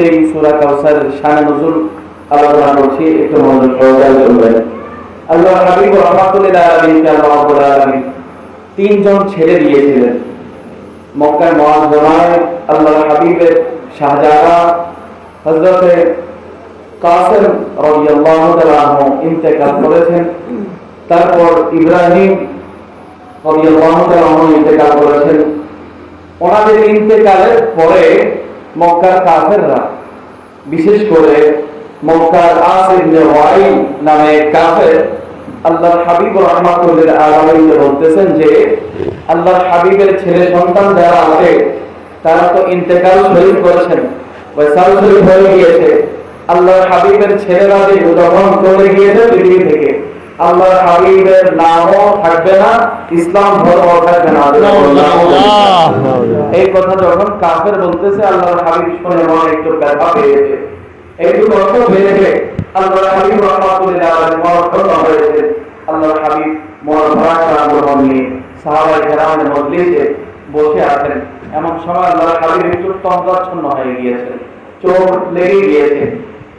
এই সূরা কাউসারের শানে নজুল আলোচনা করছি, একটু মনোযোগ সহকারে শুনবেন। আল্লাহর হাবিব রাহমাতুল লিল আলামিন রাব্বুল আলামিন তিনজন ছেলে দিয়েছিলেন। মক্কার মুআজ্জমায় আল্লাহর হাবিবের শাহজাদা হযরতে কাসেম রাদিয়াল্লাহু তাআলা আনহু ইন্তেকাল করেছেন। তারপর ইব্রাহিম রাদিয়াল্লাহু তাআলা আনহু ইন্তেকাল করেছেন। ওনাদের ইন্তেকালের পরে মক্কার কাফেররা, বিশেষ করে মক্কার আস ইবনে ওয়াইল নামে কাফের, আল্লাহর হাবিব রাহমাতুল লিল আলামিন বলতেছেন যে আল্লাহর হাবিবের ছেলে সন্তান যারা আছে তারা তো ইন্তেকাল শরীফ করেছেন, ওয়াসাল শরীফ হয়ে গিয়েছে। আল্লাহর হাবিবের ছেলেরা যে উদাহরণ করে গিয়েছে পৃথিবী থেকে, আল্লাহর হাবিবের নামও থাকবে না, ইসলাম ধর্ম থাকবে না। এই কথা যখন কাফের বলতেছে, আল্লাহর হাবিব শুনে মনে একটু ব্যথা পেয়েছে, একটু কষ্ট পেয়েছে। আল্লাহর হাবিব রাহমাতুল লিল আলামিন মরণ হয়েছে। আল্লাহর হাবিব মরণ নিয়ে সাহাবায়ে কেরামের মজলিসে বসে আছেন। এমন সময় আল্লাহর হাবিব একটু তন্দ্রাচ্ছন্ন হয়ে গিয়েছে, চোখ লেগে গিয়েছে।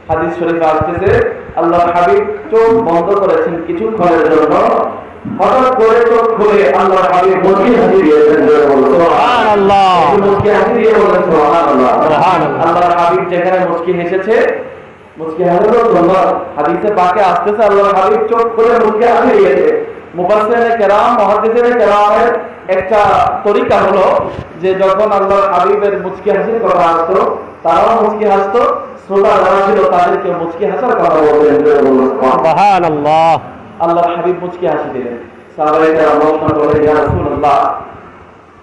হাদিস শরীফে আসতেছে আল্লাহর হাবিব চোখ বন্ধ করেছেন কিছুক্ষণের জন্য, হঠাৎ করে চোখ খুলে আল্লাহর হাবিব মুচকি হাসি দিয়েছেন। সুবহানাল্লাহ, মুচকি হাসি দিয়ে বলেন সুবহানাল্লাহ। আল্লাহর হাবিব যেখানে মুচকি হেসেছে, মুচকি হাসির জন্য হাদিসে পাকে আসতেছে আল্লাহর হাবিব চোখ খুলে মুচকি হাসি দিয়েছে। মুফাসসিরিনে কেরাম, মুহাদ্দিসিনে কেরামের একটা তরিকা হলো যে যখন আল্লাহর হাবিবের মুচকি হাসির কথা আসতো তারাও মুচকি হাসতো, শ্রোতা যারা ছিল তাদেরকে মুচকি হাসার কথা বলতেন। সুবহানাল্লাহ। আল্লাহর হাবিব মুচকি হাসি দিলেন। সাহাবায়ে কেরাম প্রশ্ন করলেন, ইয়া রাসূলুল্লাহ,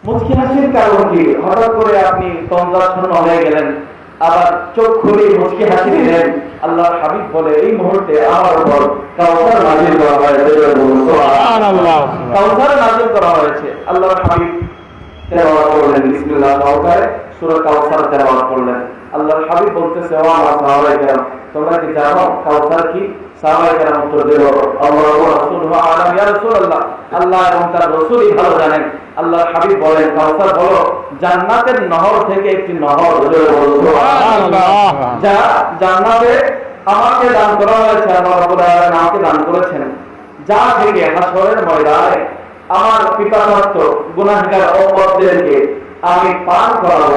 মুচকি হাসির কারণ কি? হঠাৎ করে আপনি তন্দ্রাচ্ছন্ন হয়ে গেলেন, আবার চোখ খুলে মুচকি হাসি দিলেন। আল্লাহর হাবিব বলে, এই মুহূর্তে আমার উপর কাউসার নাযিল করা হয়েছে। সুবহানাল্লাহ, কাউসার নাযিল করা হয়েছে। আল্লাহর হাবিব তেলাওয়াত করলেন, বিসমিল্লাহ সহকারে সূরা কাউসার তেলাওয়াত করলেন। আল্লাহর হাবিব বলতেছে, ও আমার সাহাবায়ে কেরাম, তোমরা কি জানো কাউসার কি? সাহাবায়ে কেরাম উত্তর দিল, আল্লাহু ওয়া রাসূলুহু আ'লাম ইয়া রাসূলুল্লাহ, আল্লাহ এবং তার রাসূলই ভালো জানেন। আল্লাহর হাবিব বলেন, কাউসার হলো জান্নাতের নহর থেকে একটি নহর। সুবহানাল্লাহ। যা জান্নাতে আমাকে দান করা হয়েছে, আল্লাহ রাব্বুল আলামিন আমাকে দান করেছেন, যা থেকে হাশরের ময়দানে আমার পিতামাতা গুনাহগার উম্মতদেরকে আমি পান করাবো।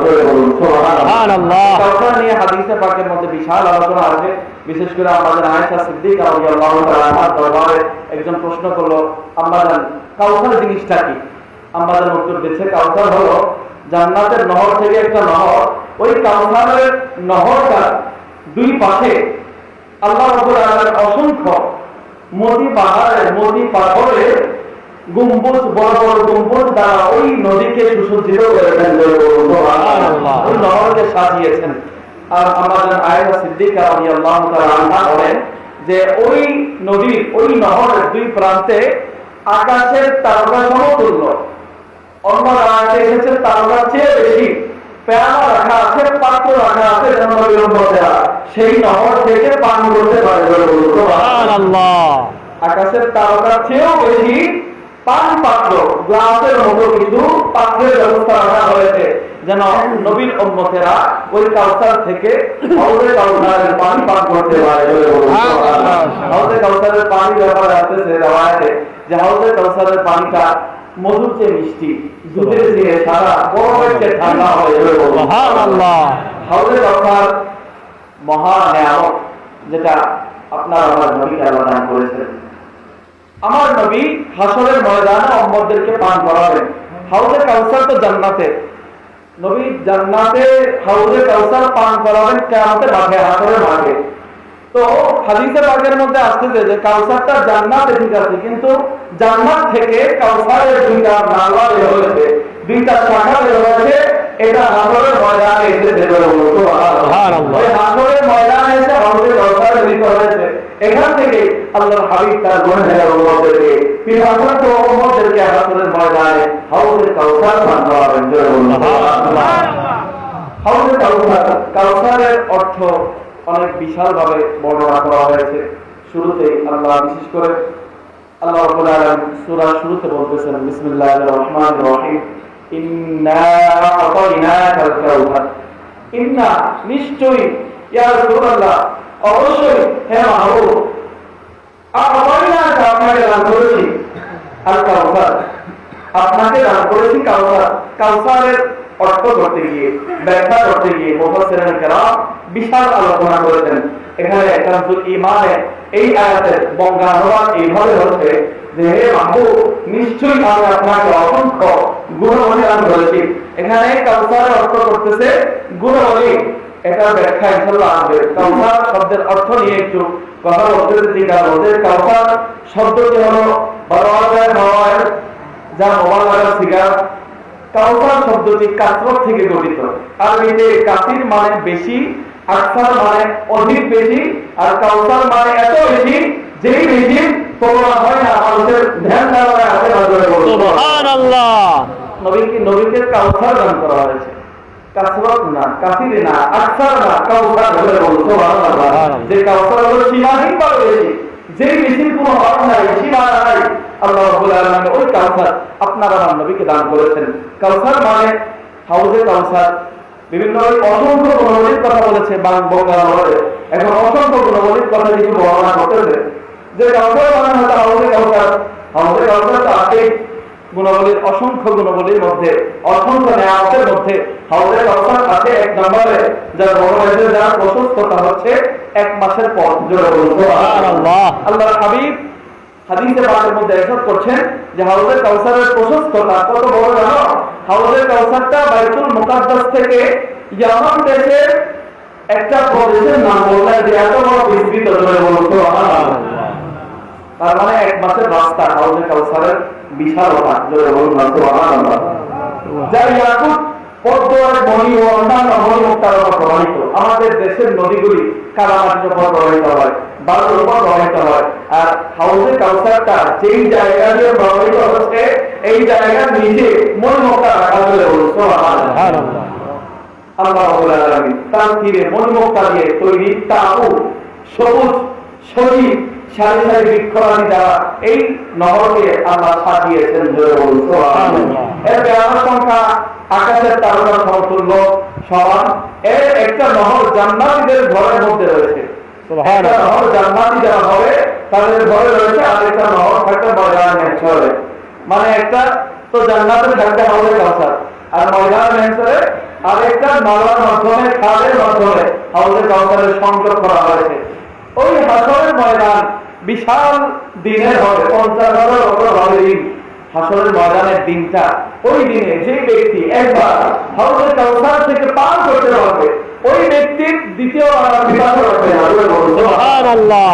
সুবহানাল্লাহ। কাউসার নিয়ে হাদিসে পাকের মধ্যে বিশাল আলোচনা আছে। বিশেষ করে আমাদের আয়েশা সিদ্দিকা রাদিয়াল্লাহু তাআলা আনহার দরবারে একজন প্রশ্ন করলো, আম্মাজান কাউসার জিনিসটা কি? আম্মাজান উত্তর দিয়েছে, কাউসার হলো জান্নাতের নহর থেকে একটা নহর। ওই কাউসারের নহরটা দুই পাশে আল্লাহ রাব্বুল আলামিন অসংখ্য মতি পাহাড়ের, মতি পাথরের গম্বুজ, বড় বড় গম্বুজ দ্বারা ওই নদীকে সুসজ্জিত করেছেন। সুবহানাল্লাহ। ওই নহরকে সাজিয়েছেন। আর আমাদের আয়েশা সিদ্দিকা রাদিয়াল্লাহু তাআলা আনহা বলেন যে ওই নদীর, ওই নহরের দুই প্রান্তে আকাশের তারকা সমতুল্য, অন্য রাতে এসেছে তারকার চেয়ে বেশি পেয়ালা রাখা আছে, পাত্র রাখা আছে, যেন বিলম্বরা সেই নহর থেকে পান করতে পারে। সুবহানাল্লাহ। আকাশের তারকার চেয়েও বেশি পান পাত্র, গ্লাসের মতো কিছু পাত্রের ব্যবস্থা রাখা হয়েছে, যেন নবীর উম্মতেরা ওই কাউসার থেকে হাউজে কাউসারের পানি পান করতে পারে। হাউজে কাউসারের পানি ব্যাপারে আসতেছে রাওয়ায়াতে যে হাউজে কাউসারের পানিটা মধুর চেয়ে মিষ্টি, দুধের চেয়ে সাদা, বরফের চেয়ে ঠান্ডা হয়। সুবহানাল্লাহ। হাউজে কাউসার মহা নিয়ামত, যেটা আপনার আমার নবীকে আল্লাহ দান করেছেন। আমার নবী হাশরের ময়দানে উম্মতদেরকে পান করাবেন। হাউজে কাউসার তো জান্নাতে, নবী জান্নাতে হাউজে কাউসার পান করাবেন কিয়ামতের মাঠে, হাশরের মাঠে। তো হাদিসে পাকের মধ্যে আসতেছে যে কাউসারটা জান্নাতে ঠিক আছে, কিন্তু জান্নাত থেকে কাউসারের দুইটা নালা বের হয়েছে, দুইটা শাখা বের হয়েছে। এটা হাশরের ময়দানে এসে বের হলো। সুবহানাল্লাহ। ওই হাশরের ময়দানে এসে হাউজে কাউসার বের হয়েছে। এখান থেকে আল্লাহর হাবিব তার গুনাহগার উম্মতদেরকে, পিতামাতা উম্মতদেরকে হাশরের ময়দানে হাউজে কাউসার পান করাবেন। সুবহানাল্লাহ। হাউজে কাউসার, কাউসারের অর্থ অনেক বিশাল ভাবে বর্ণনা করা হয়েছে। শুরুতেই আল্লাহ, বিশেষ করে আল্লাহ রাব্বুল আলামিন সূরা শুরুতে বলতেছেন, বিসমিল্লাহির রহমানির রহিম, ইন্না আতাইনাকাল কাউসার। ইন্না নিশ্চয়ই ইয়া রাসূলুল্লাহ অবশ্যই হে মাহবুব আপনাকে দান করেছি আল কাউসার, আপনাকে দান করেছি কাউসার। কাউসারের অর্থ করতে গিয়ে, ব্যাখ্যা করতে গিয়ে মুফাসসিরিন কেরাম বিশাল আলোচনা করেছেন। এখানে কানজুল ঈমানে এই আয়াতের বঙ্গানুবাদ এইভাবে হচ্ছে যে হে মাহবুব নিশ্চয়ই আমি আপনাকে অসংখ্য গুণাবলী দান করেছি। এখানে কাউসারের অর্থ করতেছে গুণাবলী, এটা ব্যাখ্যা ইনশাআল্লাহ আসবে। কাউসার শব্দের অর্থ নিয়ে একটু কথা বলতে জিজ্ঞাসা বলতে, কাউসার শব্দটি হলো বারওয়াজার নওয়ার যা মোবালাগার সিগা। কাউসার শব্দটি কাসরত থেকে গঠিত। আরবিতে কাসির মানে বেশি, আকসার মানে অধিক বেশি, আর কাউসার মানে এত বেশি যেই বেশি তোমরা হয় না মানুষের ধ্যান ধারণা আছে নজরে বলুন সুবহানাল্লাহ। নবীকে কাউসার দান করা হয়েছে, কাসরত না, কাসির না, আকসার না, কাউসার বলে বলুন সুবহানাল্লাহ। যে কাউসার হলো সীমাহীন ভাবে বেশি, যেই বেশির কোনো হদ নাই, সীমা নাই, আল্লাহ রাব্বুল আলামিন ওই কাউসার আপনার আমার নবীকে দান করেছেন। কাউসার মানে হাউজে কাউসার। বিভিন্ন অসংখ্য গুণাবলীর কথা বলেছে বঙ্গানুবাদে। এখন অসংখ্য গুণাবলীর কথা কিছু বর্ণনা করতেছে যে কাউসার মানে হয়তো হাউজে কাউসার। হাউজে কাউসার তো আছেই, গুণাবলীর অসংখ্য গুণাবলীর মধ্যে, অসংখ্য নেয়ামতের মধ্যে হাউজে কাউসার আছে এক নম্বরে, যার বড় যার প্রশস্ততা হচ্ছে 1 মাসের পথ। জোরে বলুন সুবহানাল্লাহ। আল্লাহর হাবিব হাদিসে পাকের মধ্যে ইরশাদ করছেন যে হাউজে কাউসারের প্রশস্ততা কত বড় জানো? হাউজে কাউসারটা বাইতুল মুকাদ্দাস থেকে ইয়ামান দেশের একটা প্রদেশের নাম বললেন যে এত বড় বিস্তৃত। জোরে বলুন সুবহানাল্লাহ। তার মানে 1 মাসের রাস্তা হাউজে কাউসারের বিশালতা। জোরে বলুন সুবহানাল্লাহ। যা ইয়াকুত পদ্ম আর মণি ও অন্যান্য মণিমুক্তার উপর প্রবাহিত। আমাদের দেশের নদীগুলি কালামাটির উপর প্রবাহিত হয়, বালুর উপর প্রবাহিত হয়, আর হাউজে কাউসারটা যেই জায়গা দিয়ে প্রবাহিত হচ্ছে এই জায়গার নিচে মণিমুক্তা রাখা। বলে বলুন সুবহানাল্লাহ। আল্লাহ রাব্বুল আলামিন তার তীরে মণিমুক্তা দিয়ে তৈরি তাবু, সবুজ সজীব সারি সারি বৃক্ষরাজি দ্বারা এই নহরকে আল্লাহ সাজিয়েছেন। জোরে বলুন সুবহানাল্লাহ। এর বেলার সংখ্যা আকাশের তারকার সমতুল্য সমান। এর একটা নহর জান্নাতীদের ঘরের মধ্যে রয়েছে। একটা নহর জান্নাতী যারা হবে তাদের ঘরে রয়েছে, আর একটা নহর থাকবে ময়দান মেহশরে। মানে একটা তো জান্নাতের থাকতে হাউজে কাউসার, আর ময়দান মেহশরে আরেকটা নলার মাধ্যমে, খালের মাধ্যমে হাউজে কাউসারের সংযোগ করা হয়েছে। ওই হাসরের ময়দান বিশাল দিনের হবে, 50,000 হবে দিন হাসরের ময়দানের দিনটা। ওই দিনে যে ব্যক্তি একবার হাউজে কাউসার থেকে পান করতে পারবে ওই ব্যক্তির দ্বিতীয়বার বিবাহ হবে না। সুবহানাল্লাহ।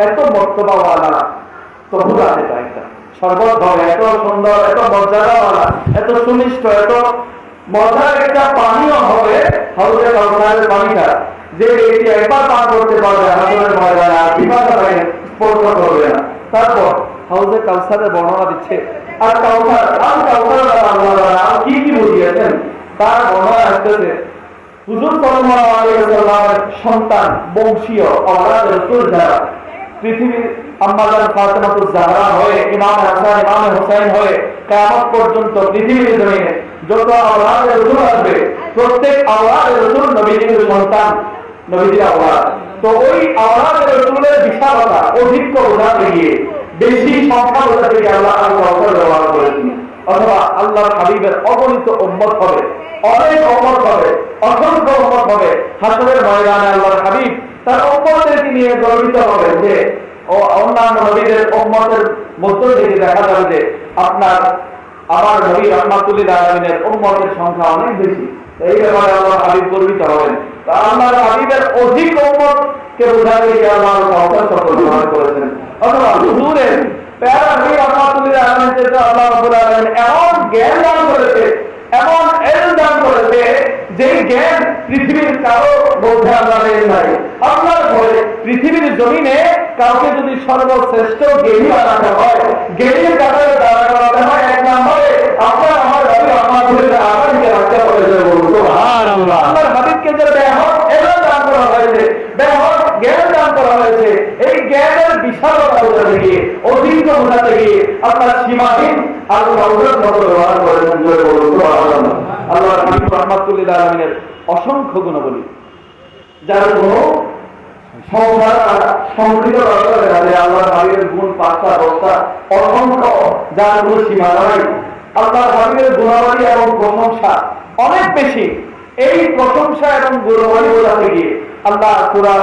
এত মর্তবাওয়ালা তবু আছে একটা শরবত হবে, এত সুন্দর, এত মর্যাদাওয়ালা, এত সুনিষ্ঠ, এত মজার একটা পানীয় হবে হাউজে কাউসারের পানিটা। যে ব্যক্তি একবার পান করতে পারবে হাসরের ময়দানে আর বিবাহ স্পর্শ করবে না। তারপর হাউজে কাউসারের বর্ণনা দিচ্ছে। আর কাউসার আল্লাহ কি কি বুঝিয়েছেন তার বর্ণনা আসতেছে। হুজুর সাল্লাল্লাহু আলাইহি ওয়াসাল্লামের সন্তান বংশীয় আওলাদ রাসূল যারা পৃথিবীর আম্মা জান ফাতেমাতুজ জাহরা হয়ে ইমাম হাসান ইমাম হুসাইন হয়ে কিয়ামত পর্যন্ত পৃথিবীর জমিনে যত আওলাদ রাসূল আসবে প্রত্যেক আওলাদ রাসূল নবীজির সন্তান, নবীজির আওলাদ। তো ওই আওলাদ রাসূলের বিশালতা অধিক্য বোঝাতে গিয়ে, বেশি সংখ্যা বোঝাতে গিয়ে আল্লাহ ব্যবহার করেছেন। অথবা আল্লাহর হাবিবের অগণিত উম্মত হবে, অনেক উম্মত হবে, অসংখ্য উম্মত হবে। হাসরের ময়দানে আল্লাহর হাবিব তার উম্মতদেরকে নিয়ে গর্বিত হবে যে ও অন্যান্য নবীদের উম্মতের মধ্য থেকে দেখা যাবে যে আমার নবী রাহমাতুল লিল আলামিনের উম্মতের সংখ্যা অনেক বেশি। এই ব্যাপারে আল্লাহর হাবিব গর্বিত হবেন। তো আল্লাহর হাবিবের অধিক উম্মতকে বোঝাতে গিয়ে আল্লাহ কাউসার শব্দ ব্যবহার করেছেন। অথবা হুজুরের প্যারা নবী রাহমাতুল লিল আলামিনকে আল্লাহ রাব্বুল আলামিন এমন জ্ঞান দান করেছে, এমন ইলম দান করেছে যেই জ্ঞান পৃথিবীর কারো মধ্যে আল্লাহ দেন নাই। আপনার ঘরে পৃথিবীর জমিনে কাউকে যদি সর্বশ্রেষ্ঠ জ্ঞানী বানাতে হয়, জ্ঞানীর কাতারে দাঁড়া করাতে হয়, এক নম্বরে আপনার আমার নবী রাহমাতুল লিল আলামিনকে রাখতে হবে। সুবহানাল্লাহ। আল্লাহর হাবিবকে যে বেহদ ইলম দান করা হয়েছে, বেহদ জ্ঞান দান করা হয়েছে, এই জ্ঞানের বিশালতা বোঝাতে গিয়ে, অধিক বোঝাতে গিয়ে আপনার সীমাহীন আল্লাহ মতো ব্যবহার করেছেন। সুবহানাল্লাহ। আল্লাহর হাবিব রাহমাতুল লিল আলামিনের অসংখ্য গুণাবলী, যার কোনো সংকৃত আল্লাহর হাবিবের গুণ 5টা 10টা অসংখ্য, যার কোনো সীমা নাই। আল্লাহর হাবিবের গুণাবলী এবং প্রশংসা অনেক বেশি। এই প্রশংসা এবং গুণাবলী বোঝাতে গিয়ে আল্লাহ সূরা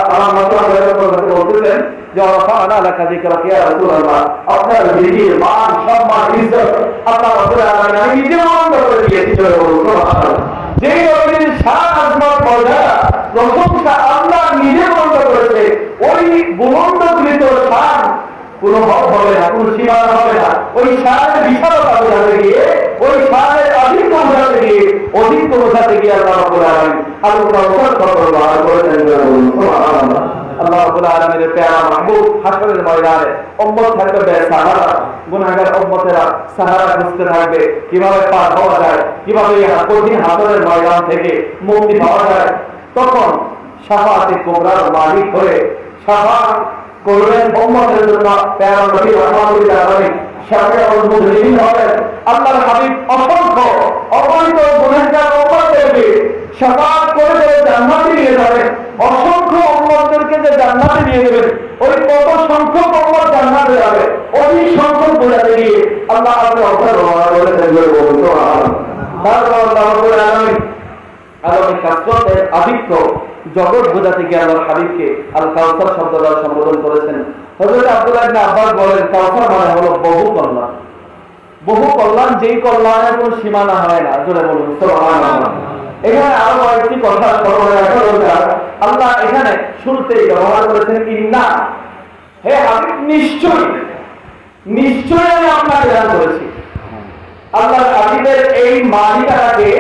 বলতেছেন যে রাফা'না লাকা যিকরাকা ইয়া রাসূলুল্লাহ, আপনার জিকির মান সম্মান ইজ্জত আল্লাহ রাব্বুল আলামিন আমি নিজে মনোনীত করে দিয়েছি। সুবহানাল্লাহ। যেই নবীর শান আজমত মর্যাদা প্রশংসা আল্লাহ নিজে মনোনীত করেছে, ওই বুলন্দকৃত শান কোনো হদ হবে না, কোনো সীমানা হবে না। ওই শানের বিশালতা বোঝাতে গিয়ে, ওই শানের আধিক্য বোঝাতে গিয়ে, অধিক্য বোঝাতে গিয়ে আল্লাহ রাব্বুল আলামিন ব্যবহার করেছেন। সুবহানাল্লাহ। আল্লাহ রাব্বুল আলামিনের প্যারা মাহবুব হাসরের ময়দানে উম্মত থাকবে বেসাহারা, গুনাহগার উম্মতেরা সাহারা খুঁজতে থাকবে কিভাবে পার হওয়া যায়, কিভাবে কঠিন হাসরের ময়দান থেকে মুক্তি পাওয়া যায়। তখন শাফাআতে কুবরার মালিক হয়ে শাফাআত করবেন উম্মতের জন্য প্যারা নবী রাহমাতুল লিল আলামিন শাফিউল মুজরিমিন হবেন। আল্লাহর হাবিব অসংখ্য অগণিত গুনাহগার উম্মতদেরকে শাফাআত করে জান্নাতে নিয়ে যাবেন। অসংখ্য উম্মতদেরকে যে জান্নাতে নিয়ে যাবেন, ওই কত সংখ্যক উম্মত জান্নাতে যাবে ওই সংখ্যক বোঝাতে গিয়ে আল্লাহ আধিক্য জগৎ বোঝাতে গিয়ে আল্লাহর হাবিবকে আল কাউসার শব্দ দ্বারা সম্বোধন করেছেন। হযরত আব্দুল্লাহ ইবনে আব্বাস বলেন, কাউসার মানে হলো বহু কল্যাণ। বহু কল্যাণ, যেই কল্যাণের কোনো সীমানা হয় না। জোরে বলুন সুবহানাল্লাহ। এখানে আরো কয়েকটি কথা স্মরণ রাখা দরকার। আল্লাহ এখানে শুরুতেই ব্যবহার করেছেন ইন্না, হে হাবিব নিশ্চয়ই, নিশ্চয়ই আমি আপনাকে দান করেছি। আল্লাহর হাবিবের এই মালিকাটাকে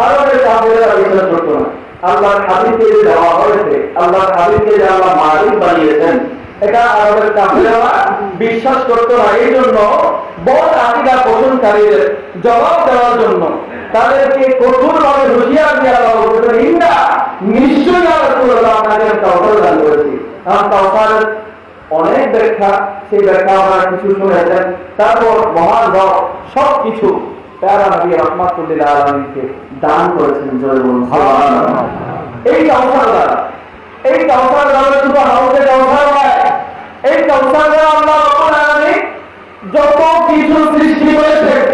আরবের কাফেররা বিশ্বাস করত না। আল্লাহর হাবিবকে যে দেওয়া হয়েছে, আল্লাহর হাবিবকে যে আল্লাহ মালিক বানিয়েছেন, এটা আরবের কাফেররা বিশ্বাস করত না। এই জন্য বড় আকীদা পোষণকারীদের জবাব দেওয়ার জন্য তাদেরকে কঠোরভাবে হুঁশিয়ার দিয়ে আল্লাহ বলতেন, ইন্না নিশ্চয়ই রাসূলুল্লাহ আপনাকে কাউসার দান করেছি। কারণ কাউসারের অনেক ব্যাখ্যা, সেই ব্যাখ্যা আপনারা কিছু শুনেছেন। তারপর মহান রব সবকিছু প্যারা নবী রাহমাতুল লিল আলামিনকে দান করেছেন। জয় বলুন সুবহানাল্লাহ। এই কাউসার দ্বারা, এই কাউসার দ্বারা শুধু হাউজে কাউসার নয়, এই কাউসার দ্বারা আল্লাহ রাব্বুল আলামিন যত কিছু সৃষ্টি করেছেন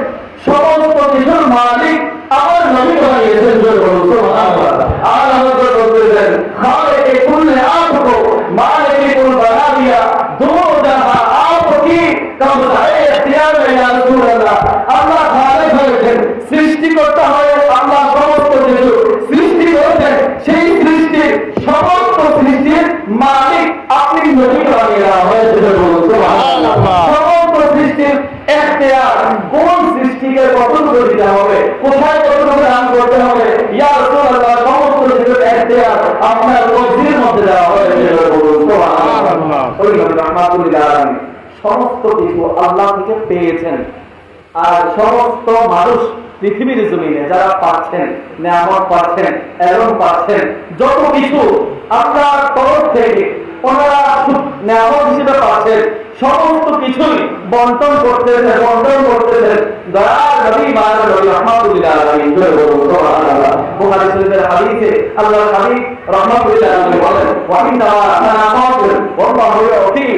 সমস্ত কিছুর মালিক আমার নবী বানিয়েছেন। জয় বলুন সুবহানাল্লাহ। আর আমাদের বলতেছেন খালিকে কুল্লে আপকো মালিকে কুল বানা দিয়া দো জাহাঁ আপকি কবজায়ে ইখতিয়ার মে ইয়া রাসূলুল্লাহ। আল্লাহ খালিক হয়েছেন, সৃষ্টি করতে হয়। আল্লাহ সমস্ত কিছু সৃষ্টি করেছেন, সেই সৃষ্টির সমস্ত সৃষ্টির মালিক আপনি নবী বানিয়ে দেওয়া হয়েছে। সমস্ত সৃষ্টির ইখতিয়ার, কোন সৃষ্টিকে কতটুকু দিতে হবে, কোথায় কতটুকু দান করতে হবে, ইয়া রাসূলুল্লাহ সমস্ত কিছুর ইখতিয়ার আপনার ওহীর মধ্যে দেওয়া হয়েছে। সুবহানাল্লাহ। ওই নবী রাহমাতুল লিল আলামিন সমস্ত কিছু আল্লাহ থেকে পেয়েছেন। আর সমস্ত মানুষ পৃথিবীর জমিনে যারা পাচ্ছেন, নিয়ামত পাচ্ছেন, এলম পাচ্ছেন, যত কিছু আল্লাহর তরফ থেকে ওনারা নিয়ামত হিসেবে পাচ্ছেন, সমস্ত কিছুই বন্টন করতেছেন, বন্টন করতেছেন দয়ার নবী মানব নবী রাহমাতুল লিল আলামিন। সুবহানাল্লাহ। বুখারী শরীফের হাদিসে আল্লাহর হাবিব রাহমাতুল লিল আলামিন বলেন, ওয়া ইন্না আনা কাদির ওয়াল্লাহু ইয়াতি।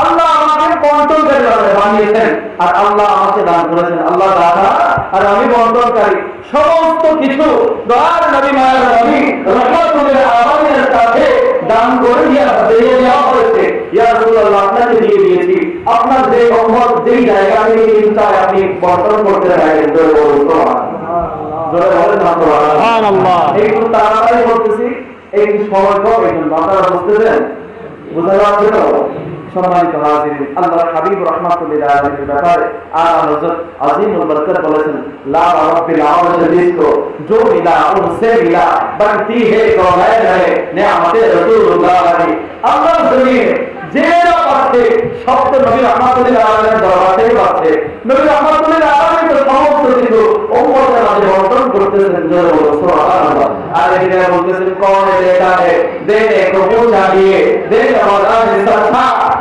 আল্লাহ আমাকে বন্টনকারী বানিয়েছেন আর আল্লাহ আমাকে দান করেছেন। আল্লাহ দাতা আর আমি বন্টনকারী। সমস্ত কিছু দয়ার নবী মায়ের নবী রাহমাতুল লিল আলামিনের কাছে দান করে দিয়ে দেওয়া হয়েছে। ইয়া রাসূলুল্লাহ আপনাকে দিয়ে দিয়েছি, আপনার যে উম্মত যেই জায়গা থেকে চিন্তা আপনি বন্টন করতে পারেন। জয় বলুন সুবহানাল্লাহ। জয় বলেন সুবহানাল্লাহ। একটু তাড়াতাড়ি বলতেছি, এই সময় কম, এই জন্য আপনারা বুঝতেছেন, বুঝা যাচ্ছে তো? সম্মানিত হাজিরিন, আল্লাহর হাবিব রাহমাতুল লিল আলামিনের ব্যাপারে আলা হযরত আজিমুল বরকত বলেছেন, লা রাব্বিল আরশিল রিজকু जो मिला उनसे मिला बनती है कौनैन है नेमते रसूलुल्लाह। আল্লাহর জমিনে যে পাচ্ছে সব তো নবী রাহমাতুল লিল আলামিনের দরবার থেকে পাচ্ছে। নবী রাহমাতুল লিল আলামিন তো সমস্ত কিছু উম্মতের মাঝে বন্টন করতেছেন। জয় বলুন সুবহানাল্লাহ। আর এখানে বলতেছেন কौन देता है देने को पूछा दिए देने वाला निस्सा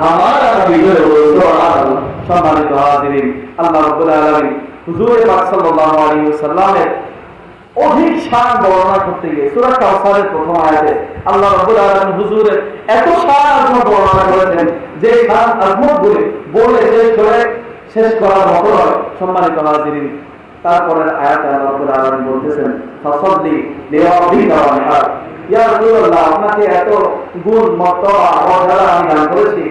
हमारा नबी। জয় বলুন সুবহানাল্লাহ। সম্মানিত হাজিরিন, আল্লাহ রাব্বুল আলামিন হুজুর পাক সাল্লাল্লাহু আলাইহি ওয়াসাল্লামের অধিক শান বর্ণনা করতে গিয়ে সূরা কাউসারের প্রথম আয়াতে আল্লাহ রাব্বুল আলামিন হুজুরের এত শান আজমত বর্ণনা করেছেন যে শান আজমত বলে শেষ করার মতো নয়। সম্মানিত হাজিরিন, তারপরের আয়াতে আল্লাহ রাব্বুল আলামিন বলতেছেন ফাসাল্লি লিরাব্বিকা ওয়ানহার। ইয়া রাসূলুল্লাহ, আপনাকে এত গুণ মর্তবা মর্যাদা আমি দান করেছি,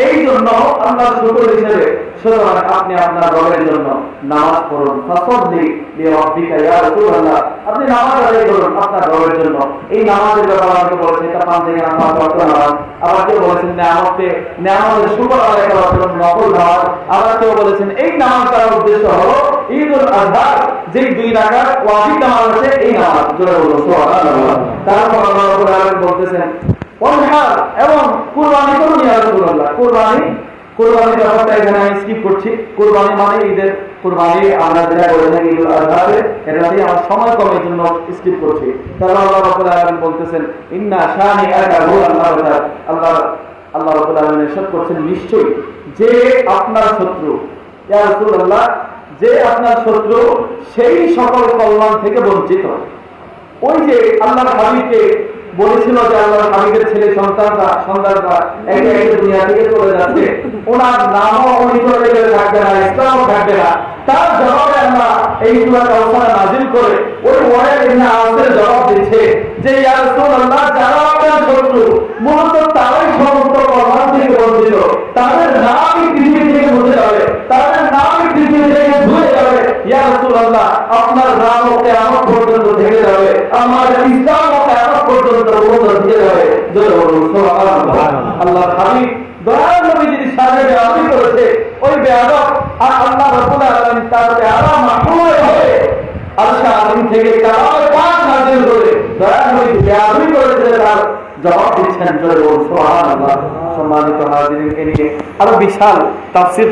এই জন্য আল্লাহর শুকর হিসেবে সুতরাং আপনি আপনার রবের জন্য নামাজ পড়ুন। ফাসাল্লি লিরাব্বিকা, ইয়া রাসূলুল্লাহ, আপনি নামাজ আদায় করুন আপনার রবের জন্য। এই নামাজের ব্যাপারে আমাকে বলেছেন এটা 5 দিনের নামাজ, ওয়াক্ত নামাজ। আবার কেউ বলেছেন নেয়ামতের শুকর আদায় করার জন্য নফল নামাজ। আবার কেউ বলেছেন এই নামাজ করার উদ্দেশ্য হলো ঈদুল আযহা যে 2 রাকাত ওয়াজিব নামাজ আছে এই নামাজ। জোরে বলুন সুবহানাল্লাহ। তারপর আল্লাহ রাব্বুল আলামিন বলতেছেন ওয়ানহার, এবং কুরবানি করুন ইয়া রাসূলুল্লাহ। কুরবানির ব্যাপারটা এখানে আমি স্কিপ করছি। কুরবানি মানে ঈদের কুরবানি আমরা যেটা বলে থাকি ঈদুল আযহাতে, এটাতে আমার সময় কমের জন্য স্কিপ করছি। তারপর আল্লাহ রাব্বুল আলামিন বলতেছেন ইন্না শানিআকা হুয়াল আবতার। আল্লাহ রাব্বুল আলামিন ইরশাদ করছেন নিশ্চয়ই যে আপনার শত্রু, ইয়া রাসূলুল্লাহ, যে আপনার শত্রু সেই সকল কল্যাণ থেকে বঞ্চিত। ওই যে আল্লাহর হাবিবকে বলেছিল যে আল্লাহর হাবিবের ছেলে সন্তানরা একে একে দুনিয়া থেকে চলে যাচ্ছে, ওনার নামও উনি চলে গেলে থাকবে না, ইসলামও থাকবে না। তার জবাবে আল্লাহ এই সূরা কাউসার নাযিল করে ওই ওয়াইল ইবনে আওসের জবাব দিচ্ছে যে ইয়া রাসূলুল্লাহ, যারা আপনার শত্রু মূলত তারাই সমস্ত কল্যাণ থেকে বঞ্চিত। তাদের নামই পৃথিবী থেকে মুছে যাবে, তাদের নামই পৃথিবী থেকে ধুয়ে যাবে। ইয়া রাসূলুল্লাহ, আপনার নামও কিয়ামত পর্যন্ত থেকে যাবে, আমার ইসলামও কিয়ামত পর্যন্ত থেকে যাবে। জয় বলুন সুবহানাল্লাহ। আল্লাহর হাবিব দয়ার নবী যিনি সাথে বেয়াদবি করেছে, ওই বেয়াদব আর আল্লাহ রাব্বুল আলামিন তার বেয়াদব মাহফুজ হয়ে আরশে আযম থেকে কালামে পাক নাযিল করে দয়ার নবী বেয়াদবি করেছে তার জবাব দিচ্ছেন। জয় বলুন সুবহানাল্লাহ। সম্মানিত হাজিরিন, এ নিয়ে আরো বিশাল তাফসীর